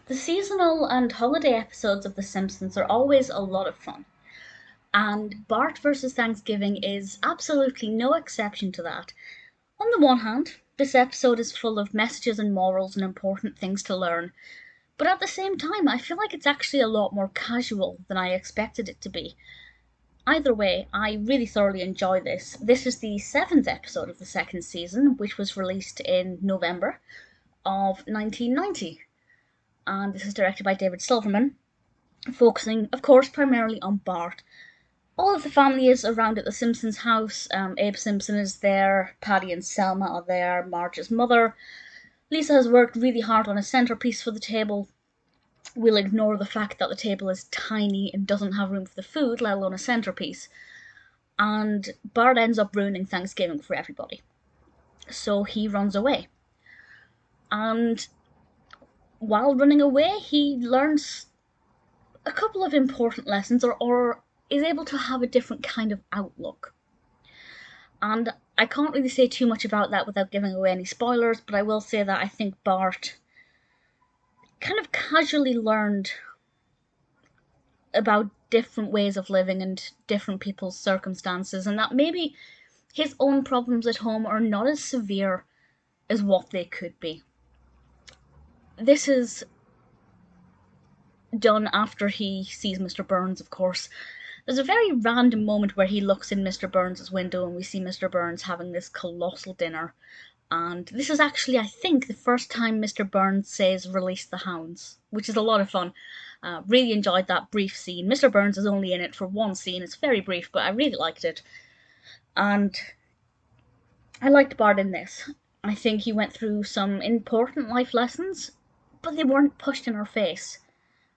The seasonal and holiday episodes of The Simpsons are always a lot of fun, and Bart vs. Thanksgiving is absolutely no exception to that. On the one hand, this episode is full of messages and morals and important things to learn, but at the same time, I feel like it's actually a lot more casual than I expected it to be. Either way, I really thoroughly enjoy this. This is the seventh episode of the second season, which was released in November of 1990. And this is directed by David Silverman, focusing, of course, primarily on Bart. All of the family is around at the Simpsons house. Abe Simpson is there, Patty and Selma are there, Marge's mother. Lisa has worked really hard on a centerpiece for the table. We'll ignore the fact that the table is tiny and doesn't have room for the food, let alone a centerpiece. And Bart ends up ruining Thanksgiving for everybody. So he runs away. And while running away, he learns a couple of important lessons, or is able to have a different kind of outlook. And I can't really say too much about that without giving away any spoilers, but I will say that I think Bart kind of casually learned about different ways of living and different people's circumstances, and that maybe his own problems at home are not as severe as what they could be. This is done after he sees Mr. Burns, of course. There's a very random moment where he looks in Mr. Burns' window and we see Mr. Burns having this colossal dinner. And this is actually, I think, the first time Mr. Burns says "release the hounds," which is a lot of fun. Really enjoyed that brief scene. Mr. Burns is only in it for one scene. It's very brief, but I really liked it. And I liked Bart in this. I think he went through some important life lessons, but they weren't pushed in our face.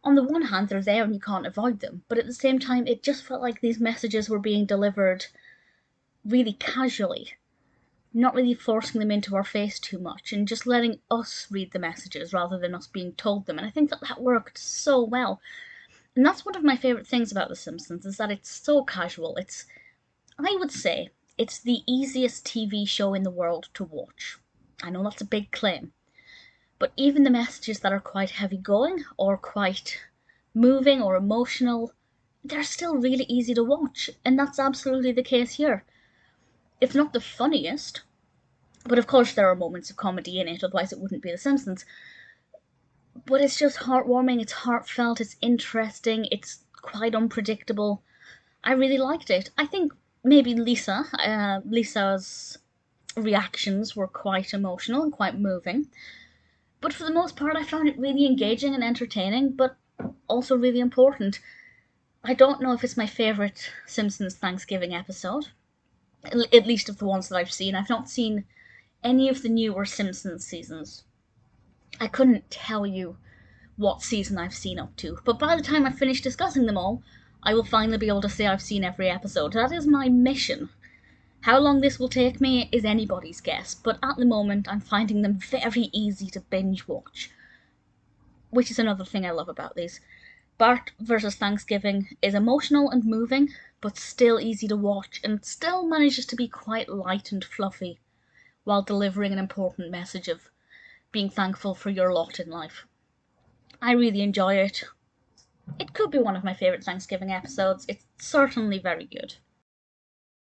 On the one hand, they're there and you can't avoid them, but at the same time, it just felt like these messages were being delivered really casually, not really forcing them into our face too much, and just letting us read the messages rather than us being told them. And I think that worked so well. And that's one of my favourite things about The Simpsons, is that it's so casual. I would say, it's the easiest TV show in the world to watch. I know that's a big claim. But even the messages that are quite heavy going, or quite moving or emotional, they're still really easy to watch, and that's absolutely the case here. It's not the funniest, but of course there are moments of comedy in it, otherwise it wouldn't be The Simpsons. But it's just heartwarming, it's heartfelt, it's interesting, it's quite unpredictable. I really liked it. I think maybe Lisa's reactions were quite emotional and quite moving. But for the most part, I found it really engaging and entertaining, but also really important. I don't know if it's my favourite Simpsons Thanksgiving episode, at least of the ones that I've seen. I've not seen any of the newer Simpsons seasons. I couldn't tell you what season I've seen up to, but by the time I finish discussing them all, I will finally be able to say I've seen every episode. That is my mission. How long this will take me is anybody's guess, but at the moment I'm finding them very easy to binge watch, which is another thing I love about these. Bart vs. Thanksgiving is emotional and moving, but still easy to watch, and still manages to be quite light and fluffy, while delivering an important message of being thankful for your lot in life. I really enjoy it. It could be one of my favourite Thanksgiving episodes. It's certainly very good.